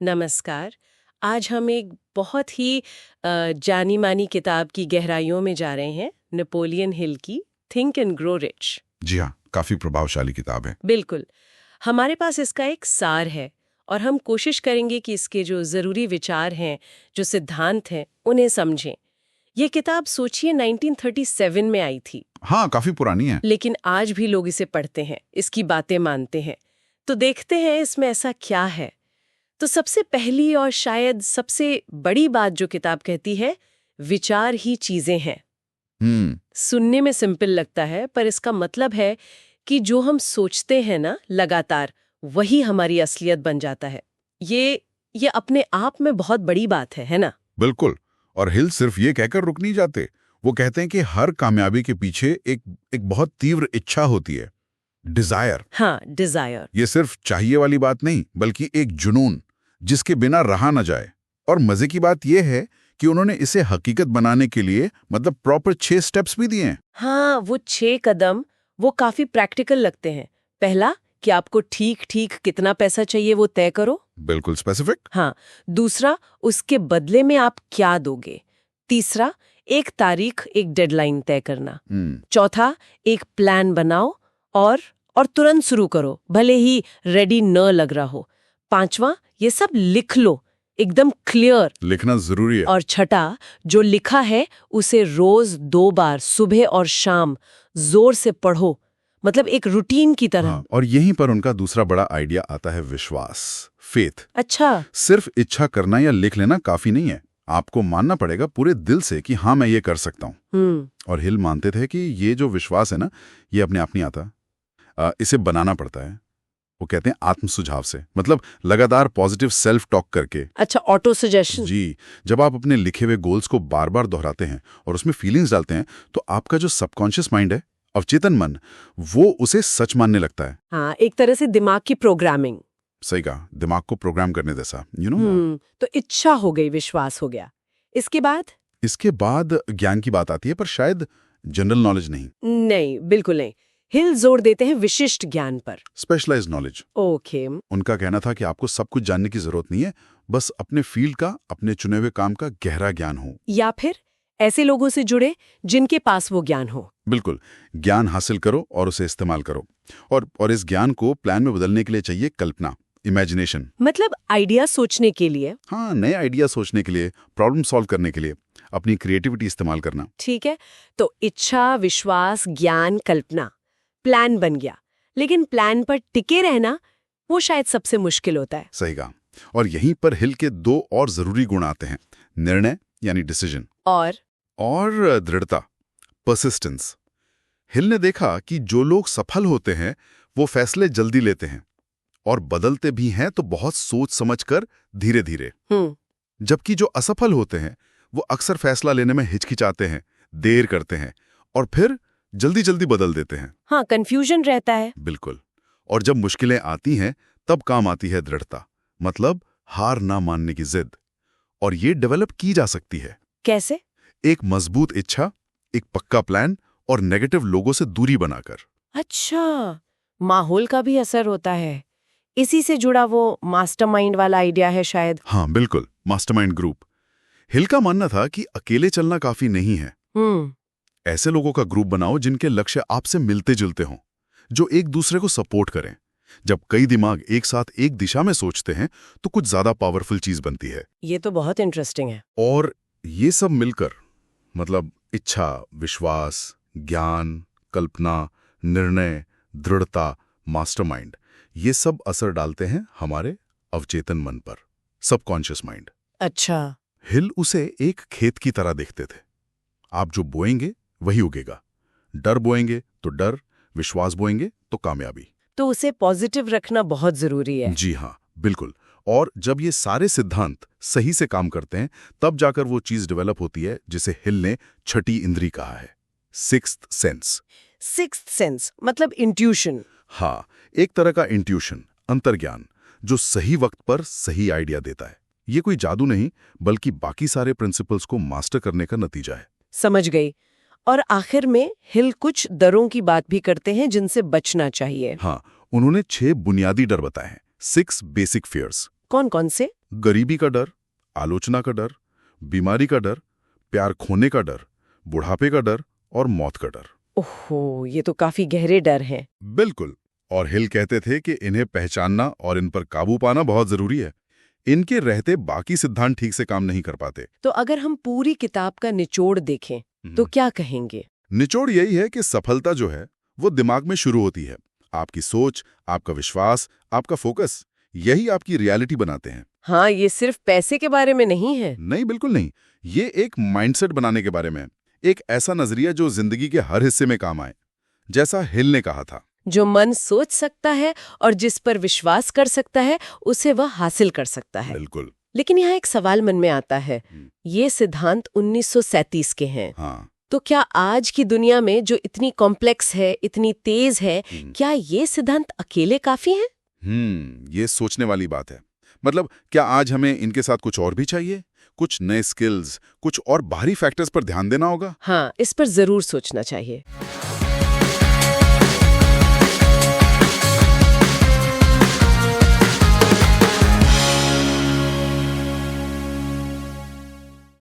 नमस्कार। आज हम एक बहुत ही जानी मानी किताब की गहराइयों में जा रहे हैं, नेपोलियन हिल की थिंक एंड ग्रो रिच। जी हाँ, काफी प्रभावशाली किताब है। बिल्कुल। हमारे पास इसका एक सार है और हम कोशिश करेंगे कि इसके जो ज़रूरी विचार हैं, जो सिद्धांत हैं, उन्हें समझें। ये किताब सोचिए 1937 में आई थी, हाँ, काफी पुरानी है। लेकिन आज भी लोग इसे पढ़ते हैं, इसकी बातें मानते हैं। तो देखते हैं इसमें ऐसा क्या है। तो सबसे पहली और शायद सबसे बड़ी बात जो किताब कहती है, विचार ही चीजें हैं। सुनने में सिंपल लगता है, पर इसका मतलब है कि जो हम सोचते हैं ना लगातार, वही हमारी असलियत बन जाता है। ये अपने आप में बहुत बड़ी बात है ना? बिल्कुल। और हिल सिर्फ ये कहकर रुक नहीं जाते। वो कहते हैं कि हर कामयाबी के पीछे एक बहुत तीव्र इच्छा होती है, डिजायर। हाँ, डिजायर। ये सिर्फ चाहिए वाली बात नहीं, बल्कि एक जुनून जिसके बिना रहा न जाए। और मजे की बात यह है कि उन्होंने इसे हकीकत बनाने के लिए मतलब प्रॉपर 6 स्टेप्स भी दिए हैं। हाँ, वो 6 कदम वो काफी प्रैक्टिकल लगते हैं। पहला कि आपको ठीक ठीक कितना पैसा चाहिए वो तय करो। बिल्कुल स्पेसिफिक। हाँ। दूसरा, उसके बदले में आप क्या दोगे। तीसरा, एक तारीख, एक डेडलाइन तय करना। चौथा, एक प्लान बनाओ और तुरंत शुरू करो, भले ही रेडी न लग रहा हो। पांचवा, ये सब लिख लो, एकदम क्लियर। लिखना जरूरी है। और छठा, जो लिखा है उसे रोज 2 बार, सुबह और शाम, जोर से पढ़ो, मतलब एक रूटीन की तरह। हाँ, और यहीं पर उनका दूसरा बड़ा आइडिया आता है, विश्वास, फेथ। अच्छा। सिर्फ इच्छा करना या लिख लेना काफी नहीं है, आपको मानना पड़ेगा पूरे दिल से कि हाँ मैं ये कर सकता हूँ। और हिल मानते थे कि ये जो विश्वास है ना, ये अपने आप नहीं आता, इसे बनाना पड़ता है। वो कहते हैं आत्म सुझाव से, मतलब लगातार पॉजिटिव सेल्फ टॉक करके। अच्छा, ऑटो सजेशन। जी, जब आप अपने लिखे हुए गोल्स को बार बार दोहराते हैं और उसमें फीलिंग्स डालते हैं, तो आपका जो सबकॉन्शियस माइंड है, अवचेतन मन, वो उसे सच मानने लगता है। हाँ, एक तरह से दिमाग की प्रोग्रामिंग। सही कहा, दिमाग को प्रोग्राम करने जैसा, तो इच्छा हो गई, विश्वास हो गया। इसके बाद ज्ञान की बात आती है, पर शायद जनरल नॉलेज नहीं। नहीं, बिल्कुल नहीं। हिल जोर देते हैं विशिष्ट ज्ञान पर, स्पेशलाइज्ड नॉलेज। ओके। उनका कहना था कि आपको सब कुछ जानने की जरूरत नहीं है, बस अपने फील्ड का, अपने चुने हुए काम का गहरा ज्ञान हो। या फिर ऐसे लोगों से जुड़े जिनके पास वो ज्ञान हो। बिल्कुल, ज्ञान हासिल करो और उसे इस्तेमाल करो। और इस ज्ञान को प्लान में बदलने के लिए चाहिए कल्पना, इमेजिनेशन। मतलब आइडिया सोचने के लिए। हाँ, नए आइडिया सोचने के लिए, प्रॉब्लम सॉल्व करने के लिए अपनी क्रिएटिविटी इस्तेमाल करना। ठीक है, तो इच्छा, विश्वास, ज्ञान, कल्पना, प्लान बन गया। लेकिन प्लान पर टिके रहना, वो शायद सबसे मुश्किल होता है। सही कहा। और यहीं पर हिल के 2 और जरूरी गुण आते हैं, निर्णय यानी डिसीजन, और दृढ़ता, परसिस्टेंस। हिल ने देखा कि जो लोग सफल होते हैं वो फैसले जल्दी लेते हैं और बदलते भी हैं, तो बहुत सोच समझकर, धीरे धीरे। जबकि जो असफल होते हैं वो अक्सर फैसला लेने में हिचकिचाते हैं, देर करते हैं और फिर जल्दी जल्दी बदल देते हैं। हाँ, कंफ्यूजन रहता है। बिल्कुल। और जब मुश्किलें आती हैं तब काम आती है दृढ़ता, मतलब हार ना मानने की जिद। और ये डेवलप की जा सकती है। कैसे? एक मजबूत इच्छा, एक पक्का प्लान और नेगेटिव लोगों से दूरी बनाकर। अच्छा, माहौल का भी असर होता है। इसी से जुड़ा वो मास्टरमाइंड वाला आइडिया है शायद। हाँ बिल्कुल, मास्टरमाइंड ग्रुप। हिल का मानना था कि अकेले चलना काफी नहीं है। ऐसे लोगों का ग्रुप बनाओ जिनके लक्ष्य आपसे मिलते जुलते हों, जो एक दूसरे को सपोर्ट करें। जब कई दिमाग एक साथ एक दिशा में सोचते हैं तो कुछ ज्यादा पावरफुल चीज बनती है। ये तो बहुत इंटरेस्टिंग है। और ये सब मिलकर, मतलब इच्छा, विश्वास, ज्ञान, कल्पना, निर्णय, दृढ़ता, मास्टरमाइंड, ये सब असर डालते हैं हमारे अवचेतन मन पर, सबकॉन्शियस माइंड। अच्छा। हिल उसे एक खेत की तरह देखते थे। आप जो बोएंगे वही उगेगा। डर बोएंगे तो डर, विश्वास बोएंगे तो कामयाबी। तो उसे पॉजिटिव रखना बहुत जरूरी है। जी हाँ, बिल्कुल। और जब ये सारे सिद्धांत सही से काम करते हैं, तब जाकर वो चीज डेवलप होती है जिसे हिल ने छठी इंद्री कहा है, सिक्स्थ सेंस। सिक्स्थ सेंस मतलब इंट्यूशन। हाँ, एक तरह का इंट्यूशन, अंतर्ज्ञान, जो सही वक्त पर सही आइडिया देता है। ये कोई जादू नहीं, बल्कि बाकी सारे प्रिंसिपल्स को मास्टर करने का नतीजा है। समझ गई। और आखिर में हिल कुछ डरों की बात भी करते हैं जिनसे बचना चाहिए। हाँ, उन्होंने 6 बुनियादी डर बताए हैं, 6 बेसिक फियर्स। कौन कौन से? गरीबी का डर, आलोचना का डर, बीमारी का डर, प्यार खोने का डर, बुढ़ापे का डर और मौत का डर। ओहो, ये तो काफी गहरे डर हैं। बिल्कुल। और हिल कहते थे कि इन्हें पहचानना और इन पर काबू पाना बहुत जरूरी है। इनके रहते बाकी सिद्धांत ठीक से काम नहीं कर पाते। तो अगर हम पूरी किताब का निचोड़ देखें तो क्या कहेंगे? निचोड़ यही है कि सफलता जो है वो दिमाग में शुरू होती है। आपकी सोच, आपका विश्वास, आपका फोकस, यही आपकी रियलिटी बनाते हैं। हाँ, ये सिर्फ पैसे के बारे में नहीं है। नहीं, बिल्कुल नहीं। ये एक माइंडसेट बनाने के बारे में है। एक ऐसा नजरिया जो जिंदगी के हर हिस्से में काम आए। जैसा हिल ने कहा था, जो मन सोच सकता है और जिस पर विश्वास कर सकता है उसे वह हासिल कर सकता है। बिल्कुल। लेकिन यहाँ एक सवाल मन में आता है, ये सिद्धांत 1937 के हैं। हाँ। तो क्या आज की दुनिया में जो इतनी कॉम्प्लेक्स है, इतनी तेज है, क्या ये सिद्धांत अकेले काफी हैं? ये सोचने वाली बात है। मतलब क्या आज हमें इनके साथ कुछ और भी चाहिए? कुछ नए स्किल्स, कुछ और बाहरी फैक्टर्स पर ध्यान देना होगा? हाँ, इस पर जरूर सोचना चाहिए।